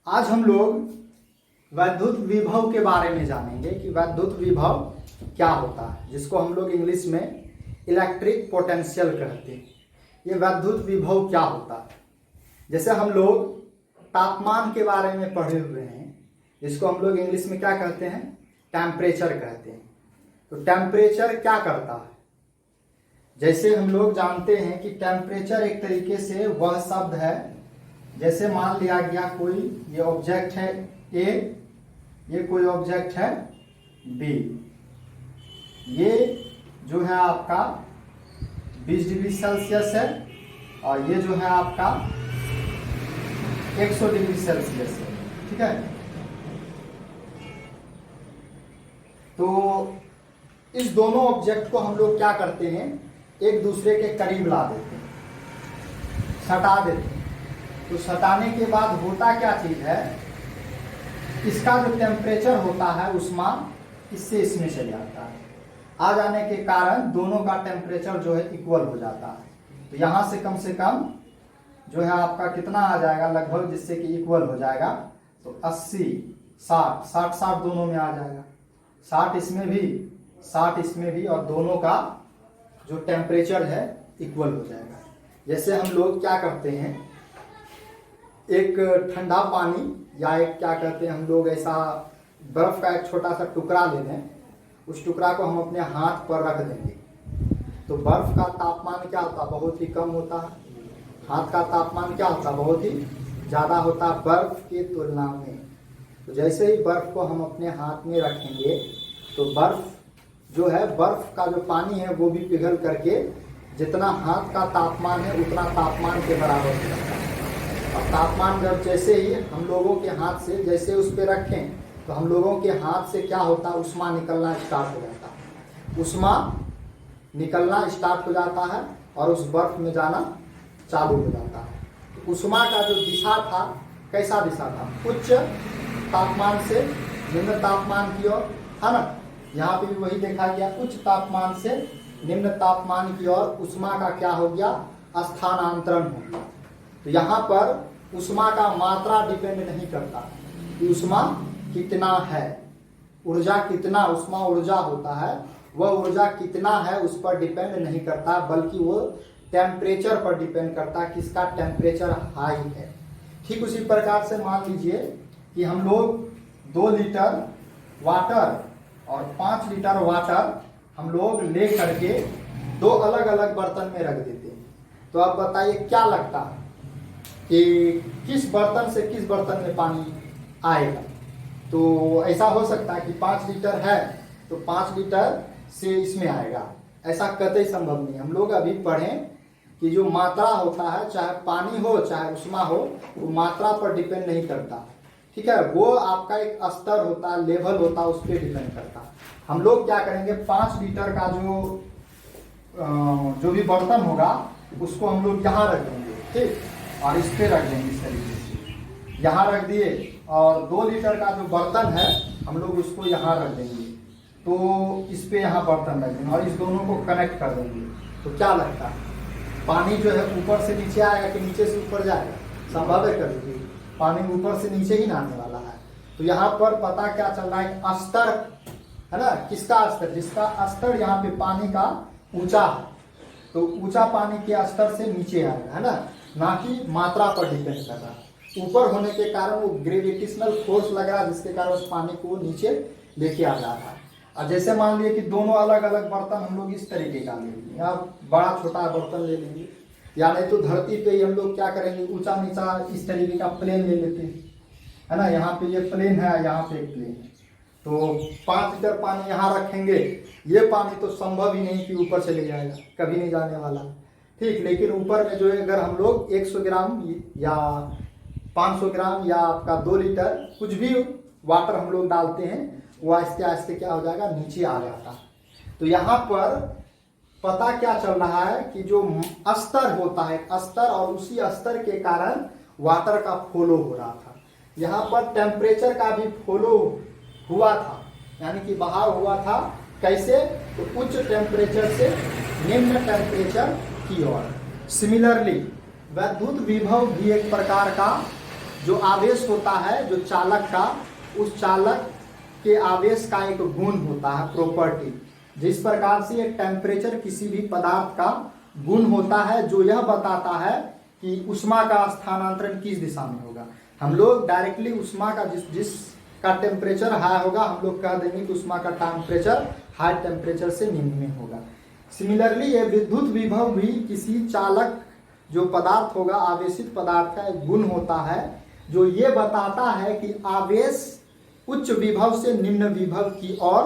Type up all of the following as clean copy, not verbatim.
आज हम लोग वैद्युत विभव के बारे में जानेंगे कि वैद्युत विभव क्या होता है, जिसको हम लोग इंग्लिश में इलेक्ट्रिक पोटेंशियल कहते हैं। ये वैद्युत विभव क्या होता है? जैसे हम लोग तापमान के बारे में पढ़े हुए हैं, जिसको हम लोग इंग्लिश में क्या कहते हैं, टेम्परेचर कहते हैं। तो टेम्परेचर क्या करता है? जैसे हम लोग जानते हैं कि टेम्परेचर एक तरीके से वह शब्द है, जैसे मान लिया गया कोई ये ऑब्जेक्ट है ए, ये कोई ऑब्जेक्ट है बी, ये जो है आपका 20 डिग्री सेल्सियस है और ये जो है आपका 100 डिग्री सेल्सियस है। ठीक है, तो इस दोनों ऑब्जेक्ट को हम लोग क्या करते हैं, एक दूसरे के करीब ला देते हैं, सटा देते हैं। तो सटाने के बाद होता क्या चीज है, इसका जो टेम्परेचर होता है उष्मा इससे इसमें चले जाता है। आ जाने के कारण दोनों का टेम्परेचर जो है इक्वल हो जाता है। तो यहाँ से कम जो है आपका कितना आ जाएगा लगभग, जिससे कि इक्वल हो जाएगा। तो 80, 60, 60 दोनों में आ जाएगा, 60 इसमें भी, 60 इसमें भी, और दोनों का जो टेम्परेचर है इक्वल हो जाएगा। जैसे हम लोग क्या करते हैं, एक ठंडा पानी या एक क्या कहते हैं हम लोग, ऐसा बर्फ का एक छोटा सा टुकड़ा ले लें, उस टुकड़ा को हम अपने हाथ पर रख देंगे। तो बर्फ का तापमान क्या होता है, बहुत ही कम होता है। हाथ का तापमान क्या होता है, बहुत ही ज़्यादा होता है बर्फ की तुलना में। तो जैसे ही बर्फ को हम अपने हाथ में रखेंगे तो बर्फ जो है, बर्फ का जो पानी है वो भी पिघल करके जितना हाथ का तापमान है उतना तापमान के बराबर हो जाता है। और तापमान जब जैसे ही हम लोगों के हाथ से जैसे उस पर रखें तो हम लोगों के हाथ से क्या होता है, उष्मा निकलना स्टार्ट हो जाता है। उष्मा निकलना स्टार्ट हो जाता है और उस बर्फ में जाना चालू हो जाता है। तो उष्मा का जो दिशा था, कैसा दिशा था, उच्च तापमान से निम्न तापमान की ओर, है ना। यहाँ पे भी वही देखा गया, उच्च तापमान से निम्न तापमान की ओर उष्मा का क्या हो गया, स्थानांतरण हो गया। तो यहाँ पर उष्मा का मात्रा डिपेंड नहीं करता कि उष्मा कितना है, ऊर्जा कितना, उष्मा ऊर्जा होता है, वह ऊर्जा कितना है उस पर डिपेंड नहीं करता, बल्कि वो टेम्परेचर पर डिपेंड करता है, किसका टेम्परेचर हाई है। ठीक उसी प्रकार से मान लीजिए कि हम लोग 2 लीटर वाटर और 5 लीटर वाटर हम लोग ले करके 2 अलग अलग बर्तन में रख देते हैं। तो अब बताइए क्या लगता है कि किस बर्तन से किस बर्तन में पानी आएगा। तो ऐसा हो सकता है कि 5 लीटर है तो 5 लीटर से इसमें आएगा, ऐसा कतई संभव नहीं। हम लोग अभी पढ़ें कि जो मात्रा होता है, चाहे पानी हो चाहे उष्मा हो, वो मात्रा पर डिपेंड नहीं करता। ठीक है, वो आपका एक स्तर होता है, लेवल होता है, उस पर डिपेंड करता है। हम लोग क्या करेंगे, 5 लीटर का जो भी बर्तन होगा उसको हम लोग यहाँ रख देंगे, ठीक, और इस पे रख देंगे इस तरीके से, यहाँ रख दिए। और 2 लीटर का जो बर्तन है हम लोग उसको यहाँ रख देंगे, तो इस पे यहाँ बर्तन रख देंगे और इस दोनों को कनेक्ट कर देंगे। तो क्या लगता है, पानी जो है ऊपर से नीचे आएगा कि नीचे से ऊपर जाएगा? संभव है, कर दीजिए, पानी ऊपर से नीचे ही आने वाला है। तो यहाँ पर पता क्या चल रहा है, स्तर है ना, किसका स्तर, जिसका स्तर यहाँ पे पानी का ऊंचा है, तो ऊंचा पानी के स्तर से नीचे आएगा, है ना कि मात्रा पर डिपेंड कर रहा है। ऊपर होने के कारण वो ग्रेविटेशनल फोर्स लग रहा है, जिसके कारण उस पानी को नीचे लेके आ जा रहा है। और जैसे मान लिए कि दोनों अलग अलग बर्तन हम लोग इस तरीके का ले लेंगे, या बड़ा छोटा बर्तन ले लेंगे, या नहीं तो धरती पे ही हम लोग क्या करेंगे, ऊंचा नीचा इस तरीके का प्लेन ले लेते हैं, है ना। यहाँ पे ये प्लेन है, यहाँ पे एक प्लेन है, तो 5 लीटर पानी यहाँ रखेंगे। ये पानी तो संभव ही नहीं कि ऊपर चले जाएगा, कभी नहीं जाने वाला, ठीक। लेकिन ऊपर में जो है, अगर हम लोग 100 ग्राम या 500 ग्राम या आपका 2 लीटर कुछ भी वाटर हम लोग डालते हैं, वो आहिस्ते आहिस्ते क्या हो जाएगा, नीचे आ जाता है। तो यहाँ पर पता क्या चल रहा है कि जो स्तर होता है, स्तर, और उसी स्तर के कारण वाटर का फ्लो हो रहा था। यहाँ पर टेम्परेचर का भी फ्लो हुआ था, यानी कि बहाव हुआ था। कैसे, तो उच्च टेम्परेचर से निम्न टेम्परेचर की ओर। सिमिलरली वैद्युत विभव भी एक प्रकार का जो आवेश होता है जो चालक का, उस चालक के आवेश का एक गुण होता है, प्रॉपर्टी। जिस प्रकार से एक टेम्परेचर किसी भी पदार्थ का गुण होता है जो यह बताता है कि ऊष्मा का स्थानांतरण किस दिशा में होगा। हम लोग डायरेक्टली ऊष्मा का जिसका टेम्परेचर हाई होगा हम लोग कह देंगे कि ऊष्मा का टेम्परेचर हाई टेम्परेचर से निम्न में होगा। सिमिलरली ये विद्युत विभव भी किसी चालक जो पदार्थ होगा, आवेशित पदार्थ का एक गुण होता है जो ये बताता है कि आवेश उच्च विभव से निम्न विभव की ओर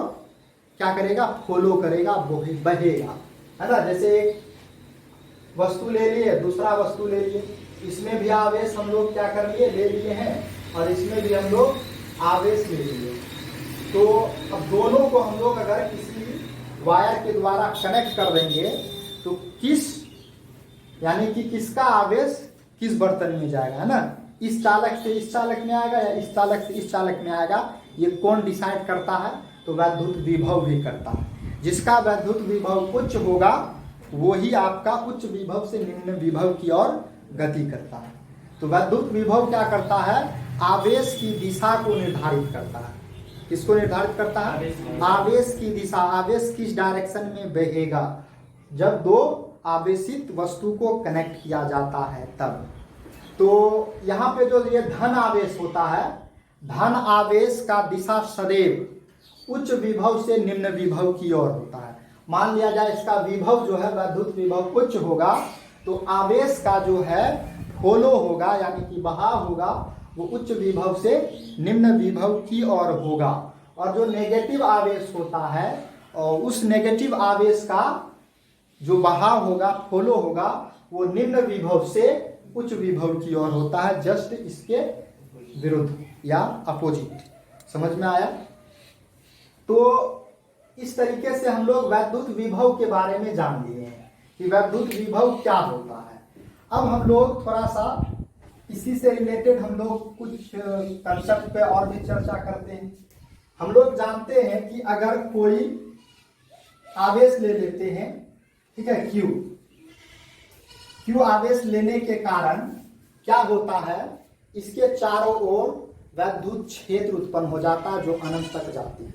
क्या करेगा, फॉलो करेगा, बहेगा, है ना। जैसे एक वस्तु ले लिए, दूसरा वस्तु ले लिए, इसमें भी आवेश हम लोग क्या कर लिए, ले लिए हैं, और इसमें भी हम लोग आवेश ले लिए। तो अब दोनों को हम लोग अगर किसी वायर के द्वारा कनेक्ट कर देंगे तो यानी कि किसका आवेश किस बर्तन में जाएगा, है ना। इस चालक से इस चालक में आएगा या इस चालक से इस चालक में आएगा, ये कौन डिसाइड करता है, तो वैद्युत विभव भी करता है। जिसका वैद्युत विभव उच्च होगा वो ही आपका उच्च विभव से निम्न विभव की ओर गति करता है। तो वैद्युत विभव क्या करता है, आवेश की दिशा को निर्धारित करता है। किसको निर्धारित करता है, आवेश की दिशा, आवेश किस डायरेक्शन में बहेगा। जब दो आवेशित वस्तु को कनेक्ट किया जाता है तब। तो यहाँ पे जो ये धन आवेश होता है, धन आवेश का दिशा सदैव उच्च विभव से निम्न विभव की ओर होता है। मान लिया जाए इसका विभव जो है वैद्युत विभव उच्च होगा तो आवेश का जो है फॉलो होगा यानी कि बहाव होगा वो उच्च विभव से निम्न विभव की ओर होगा। और जो नेगेटिव आवेश होता है और उस नेगेटिव आवेश का जो बहाव होगा, फॉलो होगा, वो निम्न विभव से उच्च विभव की ओर होता है, जस्ट इसके विरुद्ध या अपोजिट। समझ में आया। तो इस तरीके से हम लोग वैद्युत विभव के बारे में जान लिए हैं कि वैद्युत विभव क्या होता है। अब हम लोग थोड़ा सा इसी से रिलेटेड हम लोग कुछ कंसेप्ट पे और भी चर्चा करते हैं। हम लोग जानते हैं कि अगर कोई आवेश ले लेते हैं, ठीक है, क्यू आवेश लेने के कारण क्या होता है, इसके चारों ओर वैद्युत क्षेत्र उत्पन्न हो जाता है जो अनंत तक जाती है।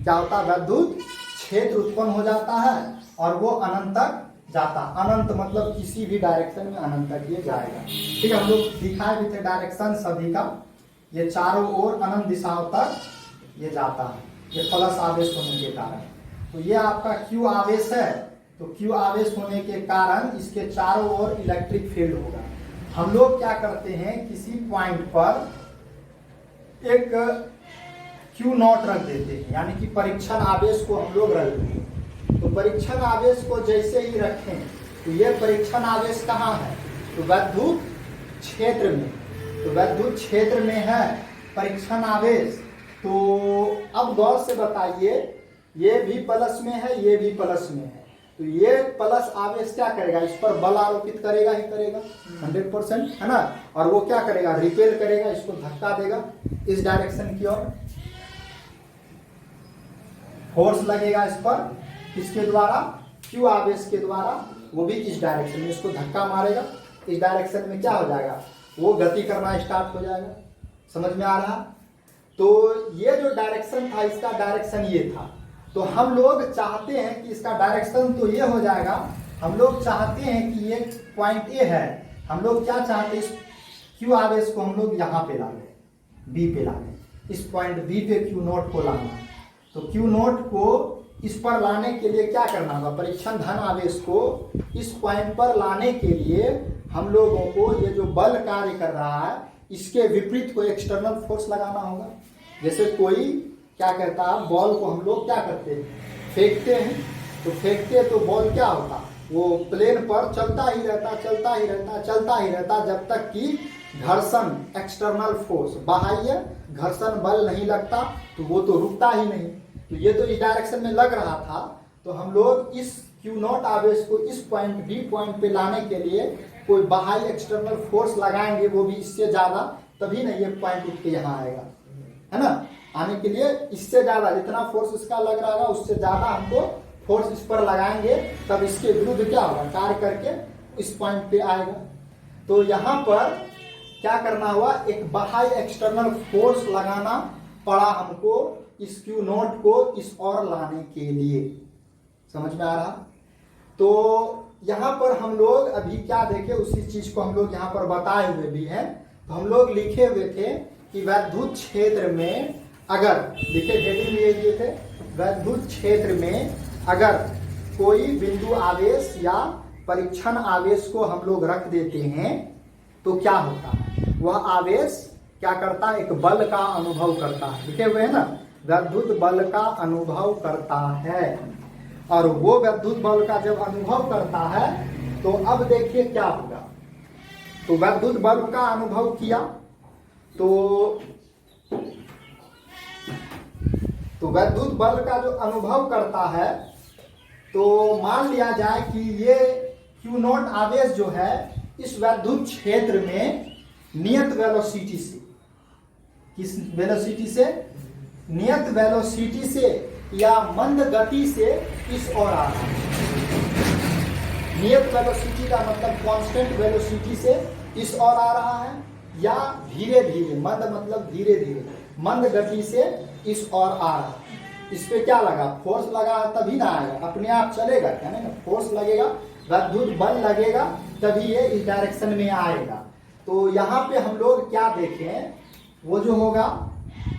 क्या होता है, वैद्युत क्षेत्र उत्पन्न हो जाता है और वो अनंत तक जाता। अनंत मतलब किसी भी डायरेक्शन में अनंत तक ये जाएगा। ठीक है, हम लोग दिखाए भी थे डायरेक्शन सभी का, ये चारों ओर अनंत दिशाओं तक ये जाता है, ये प्लस आवेश होने के कारण। तो ये आपका क्यू आवेश है, तो क्यू आवेश होने के कारण इसके चारों ओर इलेक्ट्रिक फील्ड होगा। हम लोग क्या करते हैं, किसी पॉइंट पर एक क्यू नॉट रख देते हैं, यानी कि परीक्षण आवेश को हम लोग रख देते हैं। तो परीक्षण आवेश को जैसे ही रखें तो ये परीक्षण आवेश कहाँ है, तो वैद्युत क्षेत्र में। तो वैद्युत क्षेत्र में है परीक्षण आवेश। तो अब गौर से बताइए, ये भी प्लस में है, ये भी प्लस में है, तो ये प्लस आवेश क्या करेगा, इस पर बल आरोपित करेगा ही करेगा 100%, है ना। और वो क्या करेगा, रिपेल करेगा, इसको धक्का देगा इस डायरेक्शन की ओर, फोर्स लगेगा इस पर, किसके द्वारा, क्यू आवेश के द्वारा, वो भी इस डायरेक्शन में इसको धक्का मारेगा। इस डायरेक्शन में क्या हो जाएगा, वो गति करना स्टार्ट हो जाएगा। समझ में आ रहा। तो ये जो डायरेक्शन था, इसका डायरेक्शन ये था। तो हम लोग चाहते हैं कि इसका डायरेक्शन तो ये हो जाएगा, हम लोग चाहते हैं कि ये पॉइंट ए है, हम लोग क्या चाहते हैं, इस क्यू आवेश को हम लोग यहाँ पे ला लें, बी पे ला लें, इस पॉइंट बी पे क्यू नोट को लाना। तो क्यू नोट को इस पर लाने के लिए क्या करना होगा, परीक्षण धन आवेश को इस पॉइंट पर लाने के लिए हम लोगों को ये जो बल कार्य कर रहा है इसके विपरीत कोई एक्सटर्नल फोर्स लगाना होगा। जैसे कोई क्या करता है, बॉल को हम लोग क्या करते हैं, फेंकते हैं, तो फेंकते तो बॉल क्या होता, वो प्लेन पर चलता ही रहता, चलता ही रहता, चलता ही रहता, जब तक कि घर्षण एक्सटर्नल फोर्स, बाह्य घर्षण बल नहीं लगता, तो वो तो रुकता ही नहीं। तो ये तो इस डायरेक्शन में लग रहा था, तो हम लोग इस क्यू नॉट आवेश को इस पॉइंट बी पॉइंट पे लाने के लिए कोई बाह्य एक्सटर्नल फोर्स लगाएंगे, वो भी इससे ज्यादा, तभी ना ये पॉइंट उठ के यहाँ आएगा, है ना। आने के लिए इससे ज्यादा, जितना फोर्स इसका लग रहा है उससे ज्यादा हमको फोर्स इस पर लगाएंगे, तब इसके विरुद्ध क्या होगा, कार्य करके इस पॉइंट पे आएगा। तो यहाँ पर क्या करना हुआ, एक बाह्य एक्सटर्नल फोर्स लगाना पड़ा हमको इस क्यू नॉट को इस ओर लाने के लिए। समझ में आ रहा? तो यहां पर हम लोग अभी क्या देखे, उसी चीज को हम लोग यहां पर बताए हुए भी हैं। तो हम लोग लिखे हुए थे कि वैद्युत क्षेत्र में अगर, लिखे हेडिंग लिए हुए थे, वैद्युत क्षेत्र में अगर कोई बिंदु आवेश या परीक्षण आवेश को हम लोग रख देते हैं तो क्या होता है, वह आवेश क्या करता है, एक बल का अनुभव करता है। लिखे हुए है ना, वैद्युत बल का अनुभव करता है। और वो वैद्युत बल का जब अनुभव करता है तो अब देखिए क्या होगा। तो वैद्युत बल का अनुभव किया तो वैद्युत बल का जो अनुभव करता है, तो मान लिया जाए कि ये क्यू नॉट आवेश जो है इस वैद्युत क्षेत्र में नियत वेलोसिटी से, किस वेलोसिटी से, नियत वेलोसिटी से या मंद गति से इस ओर आ रहा है। नियत वेलोसिटी का मतलब कांस्टेंट वेलोसिटी से इस ओर आ रहा है, या धीरे धीरे, मंद मतलब धीरे धीरे, मंद गति से इस ओर आ रहा है। इस पे क्या लगा, फोर्स लगा, तभी ना आएगा, अपने आप चलेगा क्या, नहीं ना, फोर्स लगेगा, वैद्युत बल लगेगा, तभी ये इस डायरेक्शन में आएगा। तो यहाँ पे हम लोग क्या देखें, वो जो होगा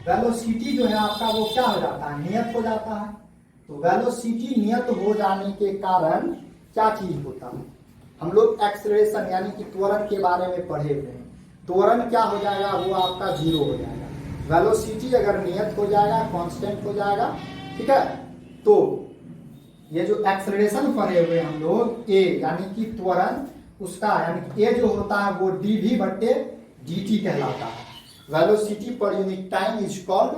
वेलोसिटी जो है आपका वो क्या हो जाता है, नियत हो जाता है। तो वेलोसिटी नियत हो जाने के कारण क्या चीज होता है, हम लोग एक्सेलरेशन यानी कि त्वरण के बारे में पढ़े हुए हैं। त्वरण क्या हो जाएगा, वो आपका 0 हो जाएगा। वेलोसिटी अगर नियत हो जाएगा, कांस्टेंट हो जाएगा, ठीक है, तो ये जो एक्सेलरेशन पढ़े हुए हम लोग, ए यानी कि त्वरण, उसका यानी कि ए जो होता है वो dv बट्टे dt कहलाता है। Velocity per unit time is called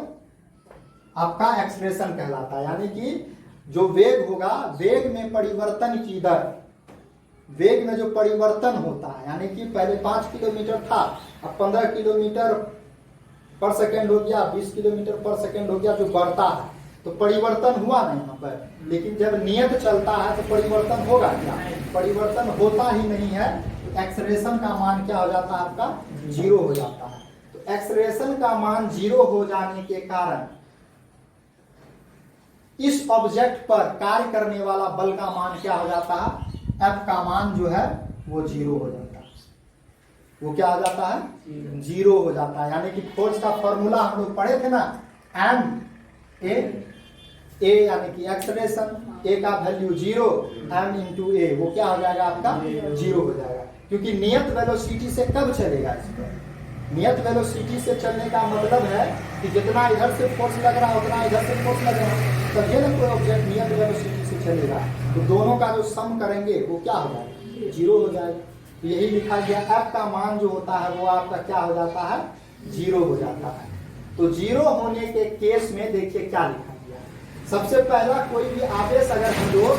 आपका एक्सेलरेशन कहलाता है। यानी कि जो वेग होगा, वेग में परिवर्तन की दर, वेग में जो परिवर्तन होता है, यानी कि पहले 5 किलोमीटर था, अब 15 किलोमीटर पर सेकेंड हो गया, 20 किलोमीटर पर सेकेंड हो गया, जो बढ़ता है, तो परिवर्तन हुआ ना यहाँ पर। लेकिन जब नियत चलता है तो परिवर्तन होगा क्या, परिवर्तन होता ही नहीं है। तो एक्सेलरेशन का मान क्या हो जाता है, आपका 0 हो जाता है। तो एक्सेलरेशन का मान 0 हो जाने के कारण इस ऑब्जेक्ट पर कार्य करने वाला बल का मान क्या हो जाता है, F का मान जो है वो 0 हो जाता है। वो क्या हो जाता है, 0 हो जाता है। यानी कि फोर्स का फॉर्मूला हम लोग पढ़े थे ना, एम ए यानी कि एक्सेलरेशन, ए का वैल्यू 0, एम इंटू ए, वो क्या हो जाएगा आपका 0 हो जाएगा। क्योंकि नियत वेलोसिटी से कब चलेगा इस पर, नियत वेलोसिटी से चलने का मतलब है कि जितना इधर से फोर्स लग रहा है उतना इधर से फोर्स लग रहा है, तभी ना कोई ऑब्जेक्ट नियत वेलोसिटी से चलेगा। तो दोनों का जो सम करेंगे वो क्या हो जाएगा, 0 हो जाएगा। तो यही लिखा गया, एफ का मान जो होता है वो आपका क्या हो जाता है, 0 हो जाता है। तो 0 होने के केस में देखिए क्या लिखा गया। सबसे पहला, कोई भी आवेश अगर हम लोग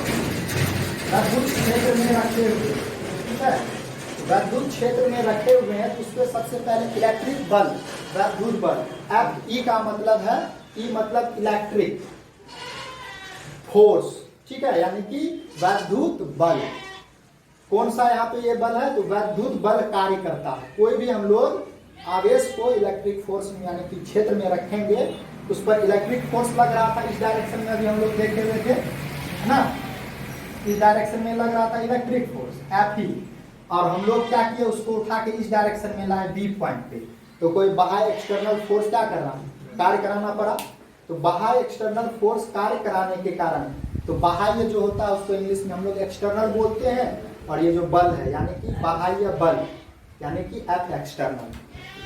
वैद्युत क्षेत्र में रखे हुए, ठीक है, वैद्युत क्षेत्र में रखे हुए हैं, तो उसमें सबसे पहले इलेक्ट्रिक बल, वैद्युत बल, एफ ई का मतलब है, ई मतलब इलेक्ट्रिक फोर्स, ठीक है, यानी कि वैद्युत बल। कौन सा यहाँ पे ये बल है, तो वैद्युत बल कार्य करता है। कोई भी हम लोग आवेश को इलेक्ट्रिक फोर्स में यानी कि क्षेत्र में रखेंगे, उस पर इलेक्ट्रिक फोर्स लग रहा था, इस डायरेक्शन में अभी हम लोग देखे हुए थे, है ना, इस डायरेक्शन में लग रहा था इलेक्ट्रिक फोर्स एफ ई, और हम लोग क्या किए, उसको उठा के इस डायरेक्शन में लाए बी पॉइंट पे। तो कोई बाहर एक्सटर्नल फोर्स क्या कर रहा है, कार्य कराना पड़ा। तो बाहर एक्सटर्नल फोर्स कार्य कराने के कारण, तो बाह्य जो होता है उसको इंग्लिश में हम लोग एक्सटर्नल बोलते हैं, और ये जो बल है यानी कि बाह्य बल यानी कि एफ एक्सटर्नल,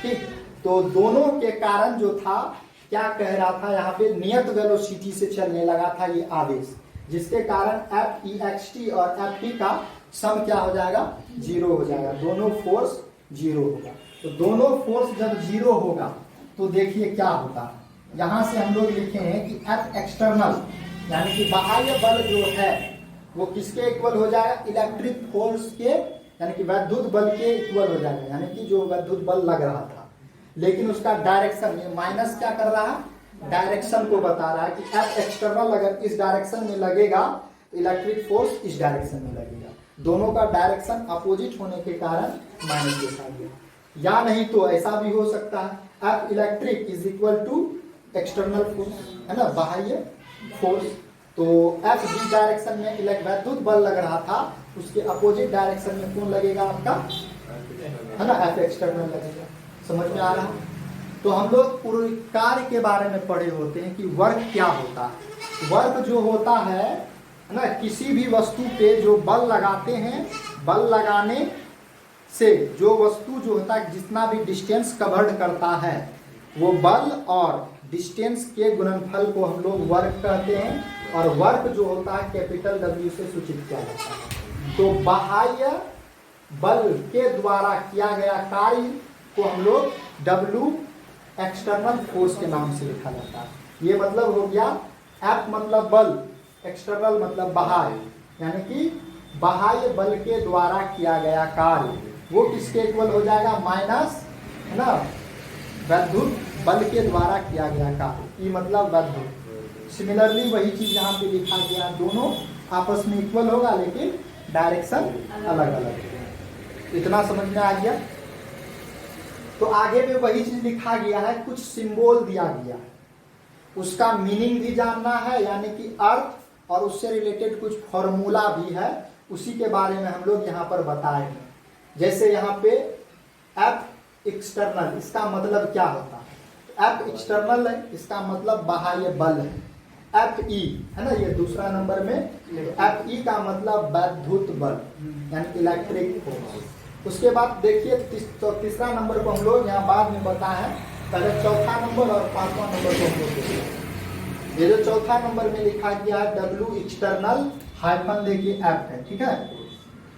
ठीक। तो दोनों के कारण जो था, क्या कह रहा था यहाँ पे, नियत वेलोसिटी से चलने लगा था ये आवेश, जिसके कारण एफ ई एक्स टी और एफ पी का सम क्या हो जाएगा, 0 हो जाएगा। दोनों फोर्स 0 होगा। तो दोनों फोर्स जब 0 होगा तो देखिए क्या होता है। यहां से हम लोग लिखे हैं कि एफ एक्सटर्नल यानी कि बाह्य बल जो है वो किसके इक्वल हो जाएगा, इलेक्ट्रिक फोर्स के यानी कि वैद्युत बल के इक्वल हो जाएगा। यानी कि जो वैद्युत बल लग रहा था, लेकिन उसका डायरेक्शन, ये माइनस क्या कर रहा है, डायरेक्शन को बता रहा है कि एफ एक्सटर्नल अगर इस डायरेक्शन में लगेगा तो इलेक्ट्रिक फोर्स इस डायरेक्शन में लगेगा। दोनों का डायरेक्शन अपोजिट होने के कारण माइनस लिखा गया। या नहीं तो ऐसा भी हो सकता है F electric is equal to external force, है ना, बाह्य फोर्स। तो एफ जिस डायरेक्शन में वैद्युत बल लग रहा था उसके अपोजिट डायरेक्शन में कौन लगेगा आपका, है ना, एफ एक्सटर्नल लगेगा। समझ में आ रहा है? तो हम लोग पूरे कार्य के बारे में पढ़े होते हैं कि वर्क क्या होता है। वर्क जो होता है ना, किसी भी वस्तु पे जो बल लगाते हैं, बल लगाने से जो वस्तु जो होता है जितना भी डिस्टेंस कवर्ड करता है वो बल और डिस्टेंस के गुणनफल को हम लोग वर्क कहते हैं। और वर्क जो होता है कैपिटल W से सूचित किया जाता है। तो बाह्य बल के द्वारा किया गया कार्य को हम लोग W एक्सटर्नल फोर्स के नाम से लिखा जाता है। ये मतलब हो गया एफ मतलब बल, एक्सटर्नल मतलब बाह्य, यानी कि बाह्य बल के द्वारा किया गया कार्य वो किसके इक्वल हो जाएगा, माइनस, है ना, वैद्युत बल के द्वारा किया गया कार्य, ई मतलब वैद्युत। सिमिलरली वही चीज यहाँ पे लिखा गया, दोनों आपस में इक्वल होगा लेकिन डायरेक्शन अलग अलग है। इतना समझ में आ गया? तो आगे में वही चीज लिखा गया है, कुछ सिंबल दिया गया है, उसका मीनिंग भी जानना है, यानी कि अर्थ, और उससे रिलेटेड कुछ फॉर्मूला भी है, उसी के बारे में हम लोग यहाँ पर बताएंगे। जैसे यहाँ पे एफ एक्सटर्नल, इसका मतलब क्या होता है? एफ एक्सटर्नल है, इसका मतलब बाह्य बल है। एफ ई, है ना, ये दूसरा नंबर में, एफ ई का मतलब वैद्युत बल यानी इलेक्ट्रिक फोर्स। उसके बाद देखिए तीसरा नंबर को हम लोग यहाँ बाद में बताए हैं, पहले चौथा नंबर और पांचवा नंबर को हम लोग देखिए। ये जो चौथा नंबर में लिखा गया है W एक्सटर्नल हाइफन देखिए एफ है, ठीक है।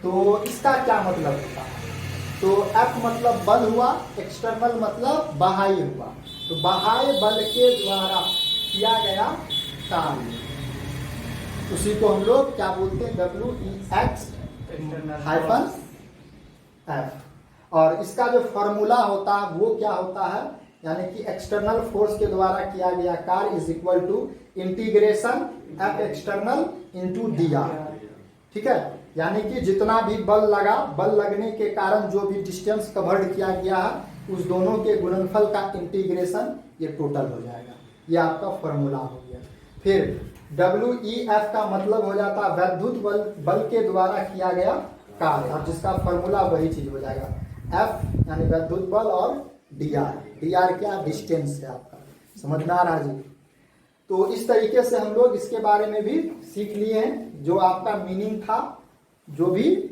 तो इसका क्या मतलब होता है? तो एफ मतलब बल हुआ, एक्सटर्नल मतलब बाह्य हुआ। तो बाह्य बल के द्वारा किया गया कार्य, उसी को हम लोग क्या बोलते हैं, WEX हाइफन एफ। और इसका जो फॉर्मूला होता है वो क्या होता है, यानी कि एक्सटर्नल फोर्स के द्वारा किया गया कार्य is equal to integration F external into DR, ठीक है। यानी कि जितना भी बल लगा, बल लगने के कारण जो भी डिस्टेंस कवर्ड किया गया है उस दोनों के गुणनफल का इंटीग्रेशन ये टोटल हो जाएगा। ये आपका फॉर्मूला हो गया। फिर WEF का मतलब हो जाता है वैद्युत बल के द्वारा किया गया कार्य, और जिसका फॉर्मूला वही चीज हो जाएगा, F यानी वैद्युत बल, और DR क्या, डिस्टेंस है आपका। समझ में आ रहा है जी? तो इस तरीके से हम लोग इसके बारे में भी सीख लिए हैं, जो आपका मीनिंग था, जो भी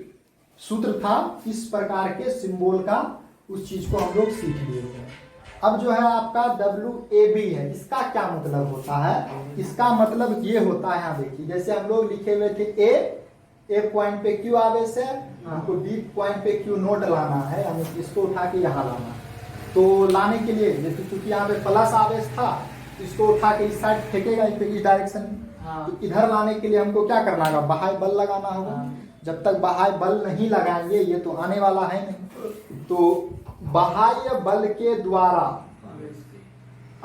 सूत्र था, इस प्रकार के सिंबल का, उस चीज को हम लोग सीख लिए हैं। अब जो है आपका WAB है, इसका क्या मतलब होता है? इसका मतलब ये होता है, यहाँ देखिए, जैसे हम लोग लिखे हुए थे A पॉइंट पे Q आवेश है, हमको B पॉइंट पे Q नोट लाना है, यानी कि इसको उठा के यहाँ लाना है। तो लाने के लिए जैसे क्योंकि यहाँ पे प्लस आवेश था, इसको उठा के इस साइड फेंकेगा, इस डायरेक्शन में। तो इधर लाने के लिए हमको क्या करना होगा, बाह्य बल लगाना होगा। जब तक बाह्य बल नहीं लगाएंगे ये तो आने वाला है नहीं। तो बाह्य बल के द्वारा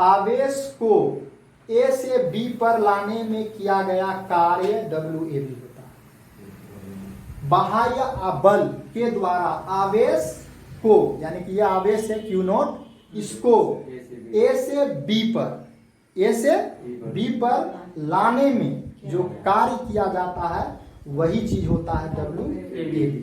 आवेश को A से B पर लाने में किया गया कार्य WAB होता है। बाह्य बल के द्वारा आवेश को, यानी कि यह आवेश है Q0, इसको A से B पर लाने में जो कार्य किया जाता है वही चीज होता है WAB।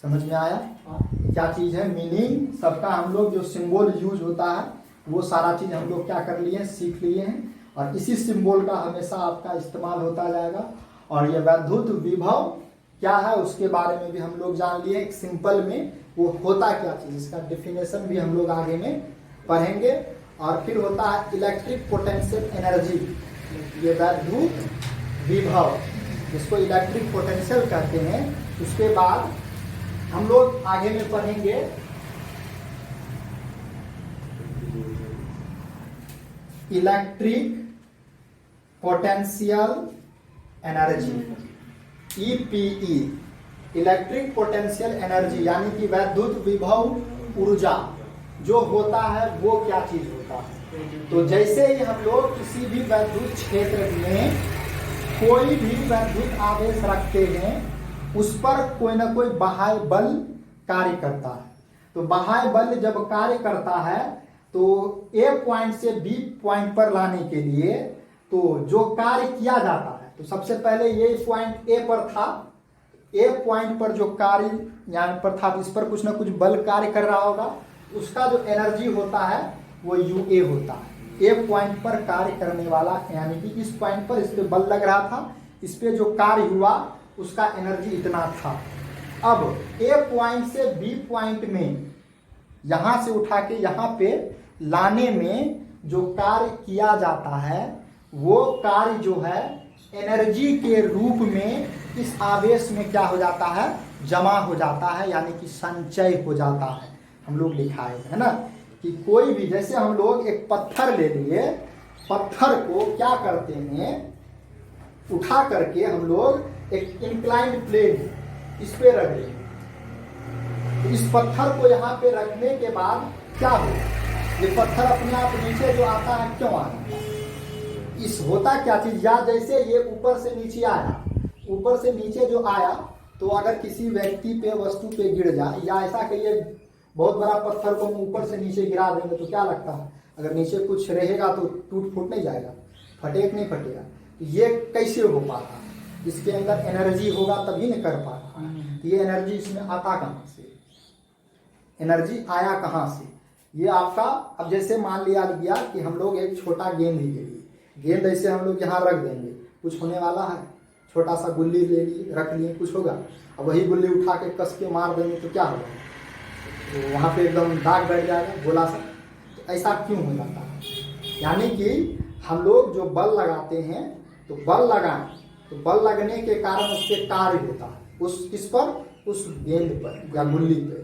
समझ में आया क्या चीज है? मीनिंग सबका हम लोग जो सिंबल यूज होता है वो सारा चीज हम लोग क्या कर लिए हैं, सीख लिए हैं, और इसी सिंबल का हमेशा आपका इस्तेमाल होता जाएगा। और ये वैद्युत विभव क्या है उसके बारे में भी हम लोग जान लिए, एक सिंपल में वो होता क्या चीज, इसका डेफिनेशन भी हम लोग आगे में पढ़ेंगे। और फिर होता है इलेक्ट्रिक पोटेंशियल एनर्जी, ये वैद्युत विभव जिसको इलेक्ट्रिक पोटेंशियल कहते हैं। उसके बाद हम लोग आगे में पढ़ेंगे electric potential energy, EPE, electric potential energy, यानी कि वैद्युत विभव ऊर्जा जो होता है वो क्या चीज होता है। तो जैसे ही हम लोग किसी भी वैद्युत क्षेत्र में कोई भी वैद्युत आवेश रखते हैं उस पर कोई ना कोई बाह्य बल कार्य करता है। तो बाह्य बल जब कार्य करता है तो ए पॉइंट से बी पॉइंट पर लाने के लिए तो जो कार्य किया जाता है, तो सबसे पहले ये पॉइंट ए पर था, ए पॉइंट पर जो कार्य यहाँ पर था, इस पर कुछ ना कुछ बल कार्य कर रहा होगा, उसका जो एनर्जी होता है वो यूए होता है। ए पॉइंट पर कार्य करने वाला, यानी कि इस पॉइंट पर इस पे बल लग रहा था, इस पे जो कार्य हुआ उसका एनर्जी इतना था। अब ए पॉइंट से बी पॉइंट में यहां से उठा के यहां पे लाने में जो कार्य किया जाता है वो कार्य जो है एनर्जी के रूप में इस आवेश में क्या हो जाता है, जमा हो जाता है, यानी कि संचय हो जाता है। हम लोग लिखाए है ना कि कोई भी, जैसे हम लोग एक पत्थर ले लिए, पत्थर को क्या करते हैं, उठा करके हम लोग एक इंक्लाइंड प्लेन इस पे रख लेंगे। तो इस पत्थर को यहाँ पे रखने के बाद क्या हो, ये पत्थर अपने आप नीचे जो आता है क्यों आ रहा है, इस होता क्या चीज, या जैसे ये ऊपर से नीचे आया, ऊपर से नीचे जो आया तो अगर किसी व्यक्ति पे, वस्तु पे गिर जाए, या ऐसा कहिए बहुत बड़ा पत्थर को हम ऊपर से नीचे गिरा देंगे तो क्या लगता है, अगर नीचे कुछ रहेगा तो टूट फूट नहीं जाएगा, फटेगा नहीं फटेगा। ये कैसे हो पाता, इसके अंदर एनर्जी होगा तभी न कर पाता। ये एनर्जी इसमें आता कहाँ से, एनर्जी आया कहाँ से, ये आपका, अब जैसे मान लिया गया कि हम लोग एक छोटा गेंद ही ले लिए, गेंद ऐसे हम लोग यहाँ रख देंगे, कुछ होने वाला है, छोटा सा गुल्ली ले लिए रख लिए, कुछ होगा, अब वही गुल्ली उठा के कस के मार देंगे तो क्या होगा, तो वहाँ पे एकदम दाग बैठ जाएगा गोला सा। तो ऐसा क्यों हो जाता है, यानी कि हम लोग जो बल लगाते हैं तो बल लगाएं तो बल लगने के कारण उसके कार्य होता है, उस किस पर, उस गेंद पर या गुल्ली पे,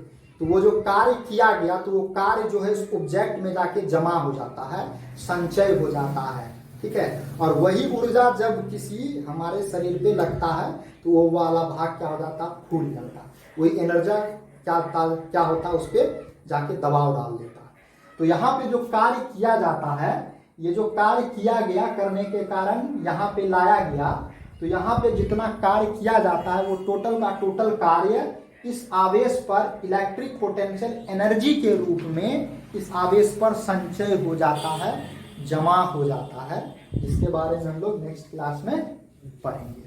तो वो जो कार्य किया गया तो वो कार्य जो है उस ऑब्जेक्ट में जाके जमा हो जाता है, संचय हो जाता है, ठीक है। और वही ऊर्जा जब किसी हमारे शरीर पे लगता है तो वो वाला भाग क्या हो जाता है, फूल जाता है, वही एनर्जी क्या होता है, उस पर जाके दबाव डाल देता है। तो यहाँ पे जो कार्य किया जाता है, ये जो कार्य किया गया करने के कारण यहाँ पे लाया गया, तो यहाँ पे जितना कार्य किया जाता है वो टोटल का टोटल कार्य इस आवेश पर इलेक्ट्रिक पोटेंशियल एनर्जी के रूप में इस आवेश पर संचय हो जाता है, जमा हो जाता है, जिसके बारे में हम लोग नेक्स्ट क्लास में पढ़ेंगे।